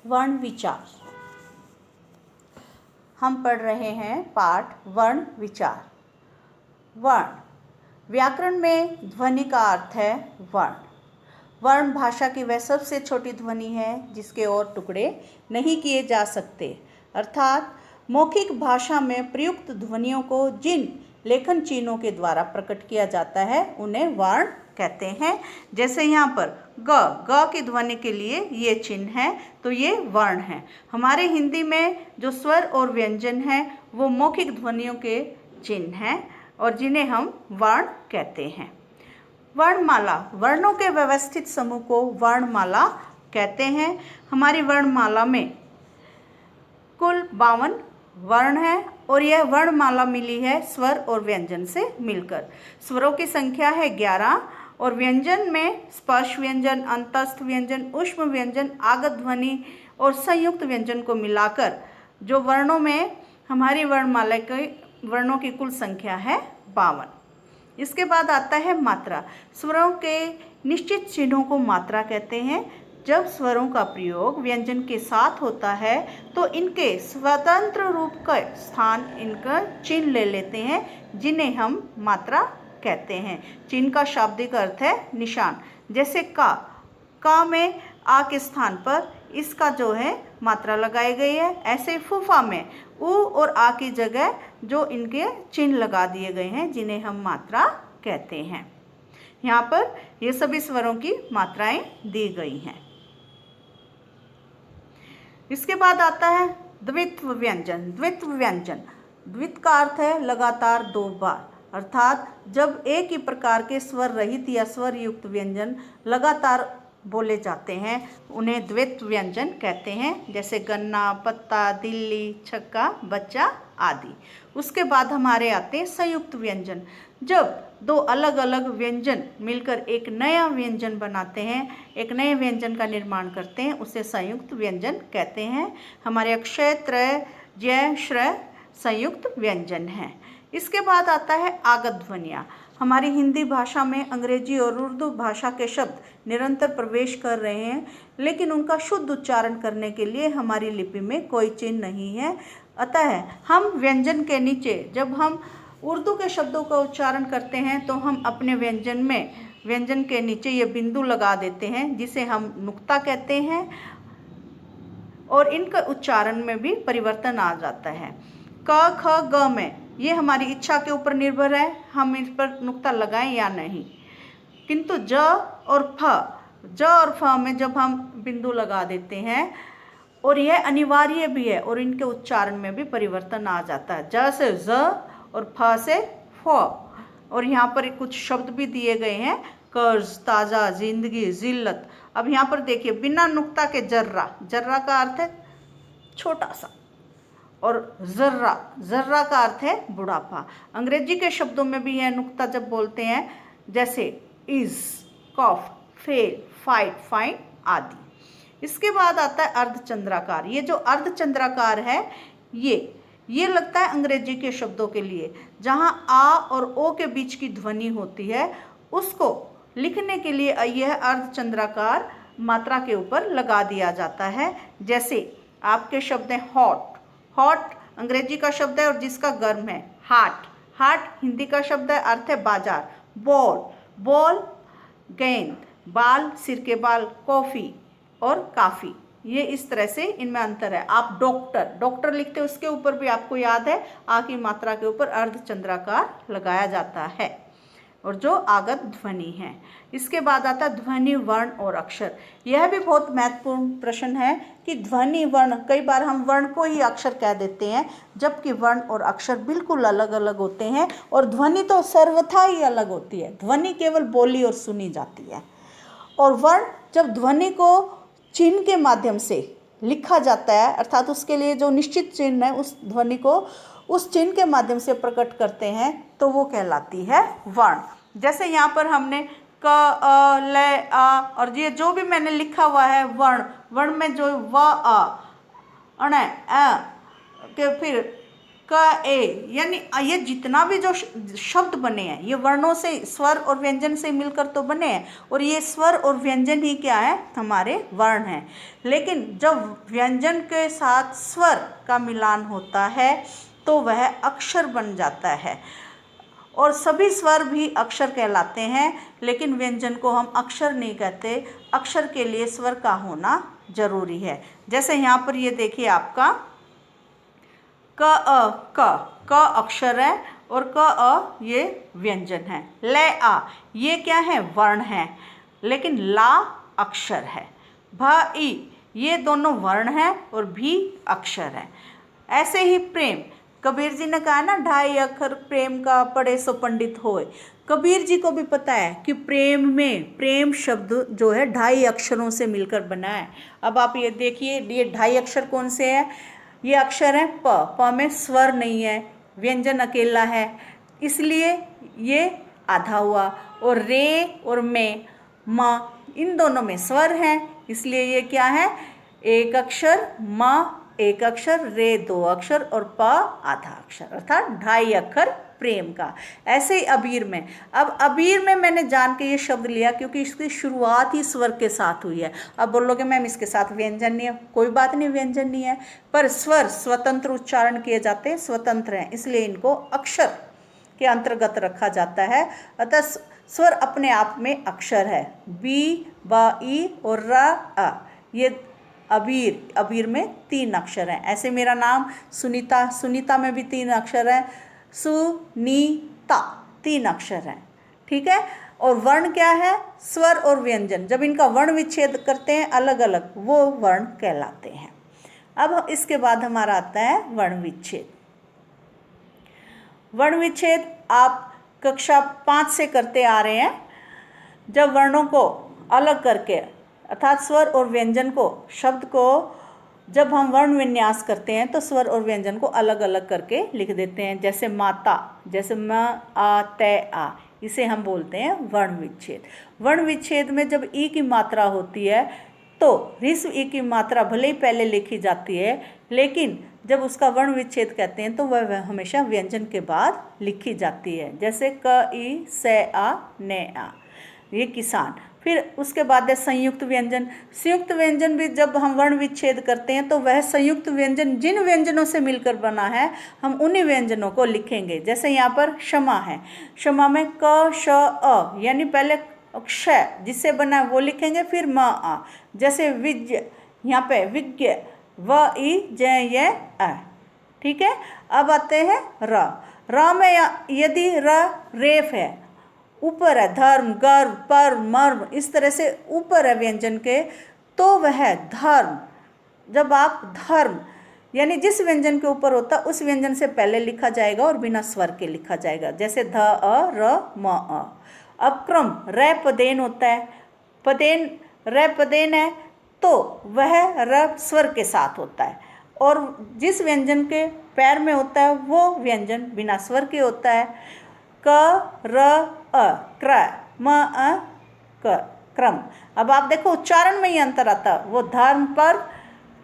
वर्ण विचार। हम पढ़ रहे हैं पाठ वर्ण विचार। वर्ण व्याकरण में ध्वनि का अर्थ है वर्ण। वर्ण भाषा की वह सबसे छोटी ध्वनि है जिसके और टुकड़े नहीं किए जा सकते, अर्थात मौखिक भाषा में प्रयुक्त ध्वनियों को जिन लेखन चिन्हों के द्वारा प्रकट किया जाता है उन्हें वर्ण कहते हैं। जैसे यहाँ पर ग की ध्वनि के लिए ये चिन्ह है, तो ये वर्ण है। हमारे हिंदी में जो स्वर और व्यंजन है वो मौखिक ध्वनियों के चिन्ह हैं और जिन्हें हम वर्ण कहते हैं। वर्णमाला वर्णों के व्यवस्थित समूह को वर्णमाला कहते हैं। हमारी वर्णमाला में कुल 52 वर्ण है और यह वर्णमाला मिली है स्वर और व्यंजन से मिलकर। स्वरों की संख्या है 11 और व्यंजन में स्पर्श व्यंजन, अंतस्थ व्यंजन, ऊष्म व्यंजन, आगत ध्वनि और संयुक्त व्यंजन को मिलाकर जो वर्णों में हमारी वर्णमाला के वर्णों की कुल संख्या है 52। इसके बाद आता है मात्रा। स्वरों के निश्चित चिन्हों को मात्रा कहते हैं। जब स्वरों का प्रयोग व्यंजन के साथ होता है तो इनके स्वतंत्र रूप का स्थान इनका चिन्ह ले लेते हैं, जिन्हें हम मात्रा कहते हैं। चिन्ह का शाब्दिक अर्थ है निशान। जैसे का में आ के स्थान पर इसका जो है मात्रा लगाई गई है। ऐसे फूफा में उ और आ की जगह जो इनके चिन्ह लगा दिए गए हैं, जिन्हें हम मात्रा कहते हैं। यहाँ पर ये सभी स्वरों की मात्राएं दी गई हैं। इसके बाद आता है द्वित्व व्यंजन। द्वित्व व्यंजन, द्वित्व का अर्थ है लगातार 2 बार, अर्थात जब एक ही प्रकार के स्वर रहित या स्वर युक्त व्यंजन लगातार बोले जाते हैं उन्हें द्वित्व व्यंजन कहते हैं। जैसे गन्ना, पत्ता, दिल्ली, छक्का, बच्चा आदि। उसके बाद हमारे आते हैं संयुक्त व्यंजन। जब 2 अलग अलग व्यंजन मिलकर एक नया व्यंजन बनाते हैं, एक नए व्यंजन का निर्माण करते हैं, उसे संयुक्त व्यंजन कहते हैं। हमारे अक्षय, त्रय, जय, श्रय संयुक्त व्यंजन हैं। इसके बाद आता है आगत ध्वनियाँ। हमारी हिंदी भाषा में अंग्रेजी और उर्दू भाषा के शब्द निरंतर प्रवेश कर रहे हैं, लेकिन उनका शुद्ध उच्चारण करने के लिए हमारी लिपि में कोई चिन्ह नहीं है। अतः हम व्यंजन के नीचे जब हम उर्दू के शब्दों का उच्चारण करते हैं तो हम अपने व्यंजन के नीचे ये बिंदु लगा देते हैं, जिसे हम नुक्ता कहते हैं, और इनका उच्चारण में भी परिवर्तन आ जाता है। क, ख, ग में ये हमारी इच्छा के ऊपर निर्भर है, हम इस पर नुक्ता लगाएं या नहीं। किंतु ज और फ में जब हम बिंदु लगा देते हैं, और यह अनिवार्य भी है, और इनके उच्चारण में भी परिवर्तन आ जाता है। ज से ज और फ से फ। और यहाँ पर कुछ शब्द भी दिए गए हैं, कर्ज, ताज़ा, जिंदगी, जिल्लत। अब यहाँ पर देखिए, बिना नुक्ता के जर्रा का अर्थ है छोटा सा, और जर्रा का अर्थ है बुढ़ापा। अंग्रेजी के शब्दों में भी यह नुक्ता जब बोलते हैं, जैसे is, cough, fail, fight, fine आदि। इसके बाद आता है अर्धचंद्राकार। ये जो अर्धचंद्राकार है ये लगता है अंग्रेजी के शब्दों के लिए, जहां आ और ओ के बीच की ध्वनि होती है, उसको लिखने के लिए यह अर्धचंद्राकार मात्रा के ऊपर लगा दिया जाता है। जैसे आपके शब्द हैं हॉट अंग्रेजी का शब्द है और जिसका गर्म है। हार्ट हिंदी का शब्द है, अर्थ है बाजार। बॉल गेंद, बाल सिर के बाल, कॉफी और काफी। ये इस तरह से इनमें अंतर है। आप डॉक्टर लिखते हैं, उसके ऊपर भी आपको याद है आ की मात्रा के ऊपर अर्धचंद्राकार लगाया जाता है, और जो आगत ध्वनि है। इसके बाद आता ध्वनि, वर्ण और अक्षर। यह भी बहुत महत्वपूर्ण प्रश्न है कि ध्वनि, वर्ण, कई बार हम वर्ण को ही अक्षर कह देते हैं, जबकि वर्ण और अक्षर बिल्कुल अलग अलग होते हैं, और ध्वनि तो सर्वथा ही अलग होती है। ध्वनि केवल बोली और सुनी जाती है, और वर्ण जब ध्वनि को चिन्ह के माध्यम से लिखा जाता है, अर्थात उसके लिए जो निश्चित चिन्ह है उस ध्वनि को उस चिन्ह के माध्यम से प्रकट करते हैं, तो वो कहलाती है वर्ण। जैसे यहाँ पर हमने क, अ, ल, आ, और ये जो भी मैंने लिखा हुआ है वर्ण में जो व, अ, अण, के फिर क ए, यानी ये जितना भी जो शब्द बने हैं ये वर्णों से, स्वर और व्यंजन से मिलकर तो बने हैं, और ये स्वर और व्यंजन ही क्या है, हमारे वर्ण हैं। लेकिन जब व्यंजन के साथ स्वर का मिलान होता है तो वह अक्षर बन जाता है, और सभी स्वर भी अक्षर कहलाते हैं, लेकिन व्यंजन को हम अक्षर नहीं कहते। अक्षर के लिए स्वर का होना जरूरी है। जैसे यहाँ पर ये देखिए आपका क अ क अक्षर है, और क अ ये व्यंजन है। ल आ ये क्या है, वर्ण है, लेकिन ला अक्षर है। भ ई ये दोनों वर्ण हैं और भी अक्षर है। ऐसे ही प्रेम, कबीर जी ने कहा ना, 2.5 अक्षर प्रेम का पढ़े सो पंडित होए। कबीर जी को भी पता है कि प्रेम में, प्रेम शब्द जो है 2.5 अक्षरों से मिलकर बना है। अब आप ये देखिए, ये 2.5 अक्षर कौन से हैं, ये अक्षर है प में स्वर नहीं है, व्यंजन अकेला है, इसलिए ये आधा हुआ। और रे और में, म, इन दोनों में स्वर हैं, इसलिए ये क्या है, एक अक्षर, म एक अक्षर, रे 2 अक्षर और प आधा अक्षर, अर्थात 2.5 अक्षर प्रेम का। ऐसे ही अबीर में, अब अबीर में मैंने जान के ये शब्द लिया क्योंकि इसकी शुरुआत ही स्वर के साथ हुई है। अब बोलोगे मैम इसके साथ व्यंजन नहीं है, कोई बात नहीं, व्यंजन नहीं है, पर स्वर स्वतंत्र उच्चारण किए जाते हैं, स्वतंत्र हैं, इसलिए इनको अक्षर के अंतर्गत रखा जाता है। अतः स्वर अपने आप में अक्षर है। बी, ब, ई और र, अ, ये अबीर, अबीर में 3 अक्षर हैं। ऐसे मेरा नाम सुनीता, सुनीता में भी 3 अक्षर है। सुनीता 3 अक्षर हैं, ठीक है। और वर्ण क्या है, स्वर और व्यंजन, जब इनका वर्ण विच्छेद करते हैं अलग अलग, वो वर्ण कहलाते हैं। अब इसके बाद हमारा आता है वर्ण विच्छेद। वर्ण विच्छेद आप कक्षा 5 से करते आ रहे हैं। जब वर्णों को अलग करके, अर्थात स्वर और व्यंजन को, शब्द को जब हम वर्ण विन्यास करते हैं तो स्वर और व्यंजन को अलग अलग करके लिख देते हैं। जैसे माता, जैसे म, आ, ते, आ, इसे हम बोलते हैं वर्ण विच्छेद। वर्ण विच्छेद में जब ई की मात्रा होती है तो ह्रस्व ई की मात्रा भले ही पहले लिखी जाती है, लेकिन जब उसका वर्ण विच्छेद कहते हैं तो वह हमेशा व्यंजन के बाद लिखी जाती है। जैसे क, ई, से, आ, ने, आ, ये किसान। फिर उसके बाद है संयुक्त व्यंजन। संयुक्त व्यंजन भी जब हम वर्ण विच्छेद करते हैं तो वह संयुक्त व्यंजन जिन व्यंजनों से मिलकर बना है हम उन्हीं व्यंजनों को लिखेंगे। जैसे यहाँ पर क्षमा है, क्षमा में क, श, अ, यानी पहले क्ष जिससे बना वो लिखेंगे, फिर म, आ। जैसे विज्ञ, यहाँ पे विज्ञ, व, ई, ज, य, अ, ठीक है। अब आते हैं र में यदि रेफ है, ऊपर है, धर्म, गर्व, पर्व, मर्म, इस तरह से ऊपर है व्यंजन के, तो वह धर्म। जब आप धर्म यानी जिस व्यंजन के ऊपर होता उस व्यंजन से पहले लिखा जाएगा और बिना स्वर के लिखा जाएगा। जैसे ध, अ, र, म, अ। अब क्रम, रै पदेन होता है, पदेन, रै पदेन है तो वह र स्वर के साथ होता है, और जिस व्यंजन के पैर में होता है वो व्यंजन बिना स्वर के होता है। क, र, अ, क्र, म, अ, क, क्रम। अब आप देखो उच्चारण में ही अंतर आता है, वो धर्म पर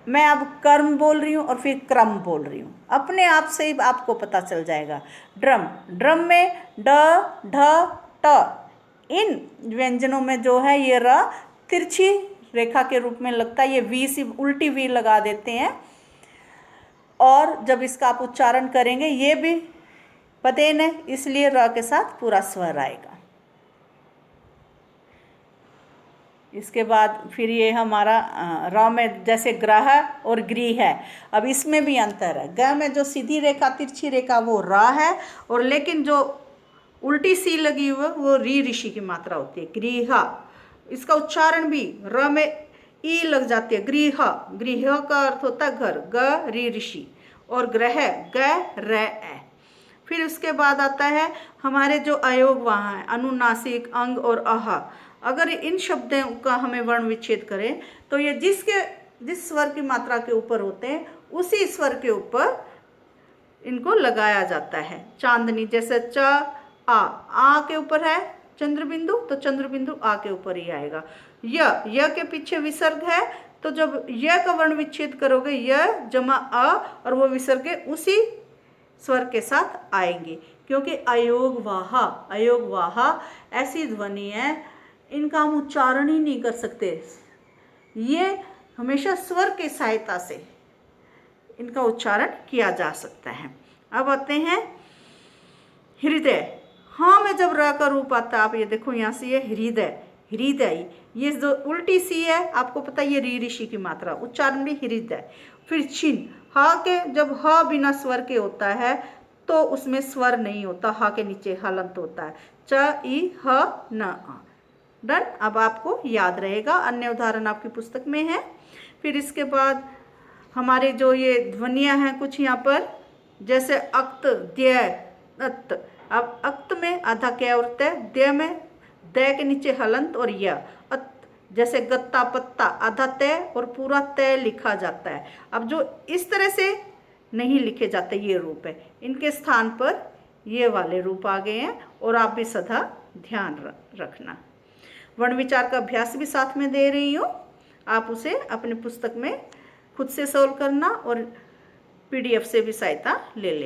मैं अब कर्म बोल रही हूँ और फिर क्रम बोल रही हूँ, अपने आप से ही आपको पता चल जाएगा। ड्रम, ड्रम में ड, ढ, ट, इन व्यंजनों में जो है ये र तिरछी रेखा के रूप में लगता है, ये वी सी उल्टी वी लगा देते हैं, और जब इसका आप उच्चारण करेंगे ये भी पदेन है, इसलिए र के साथ पूरा स्वर आएगा। इसके बाद फिर ये हमारा र में जैसे ग्रह और गृह है। अब इसमें भी अंतर है, ग में जो सीधी रेखा तिरछी रेखा वो र है, और लेकिन जो उल्टी सी लगी हुई वो री ऋषि की मात्रा होती है, गृह। इसका उच्चारण भी र में ई लग जाती है, गृह, गृह का अर्थ होता है घर, ग री ऋषि, और ग्रह ग र ए। फिर उसके बाद आता है हमारे जो अयोग वहाँ है, अनुनासिक, अंग और अह। अगर इन शब्दों का हमें वर्ण विच्छेद करें तो ये जिस स्वर की मात्रा के ऊपर होते हैं उसी स्वर के ऊपर इनको लगाया जाता है। चांदनी, जैसे च, आ के ऊपर है चंद्र बिंदु, तो चंद्र बिंदु आ के ऊपर ही आएगा। य के पीछे विसर्ग है, तो जब य का वर्ण विच्छेद करोगे य जमा अ, और वो विसर्ग उसी स्वर के साथ आएंगे, क्योंकि अयोग वाहा ऐसी ध्वनि है, इनका हम उच्चारण ही नहीं कर सकते। ये हमेशा स्वर के सहायता से इनका उच्चारण किया जा सकता है। अब आते हैं हृदय। हाँ में जब र का रूप आता है, आप ये देखो यहाँ से ये हृदय, ये जो उल्टी सी है, आपको पता है ये री ऋषि की मात्रा, उच्चारण भी हृदय। फिर छिन, हा के जब हा बिना स्वर के होता है तो उसमें स्वर नहीं होता, हा के नीचे हलंत होता है, च ई ह न आ। डन। अब आपको याद रहेगा, अन्य उदाहरण आपकी पुस्तक में है। फिर इसके बाद हमारे जो ये ध्वनियाँ हैं कुछ यहाँ पर, जैसे अक्त, द्य, अत। अब अक्त में आधा कै और तय, द्य में द के नीचे हलंत और य, अत। जैसे गत्ता पत्ता, आधा तय और पूरा तय लिखा जाता है। अब जो इस तरह से नहीं लिखे जाते ये रूप है, इनके स्थान पर ये वाले रूप आ गए हैं, और आप भी सदा ध्यान रखना। वर्ण विचार का अभ्यास भी साथ में दे रही हूँ, आप उसे अपनी पुस्तक में खुद से सॉल्व करना और PDF से भी सहायता ले लें।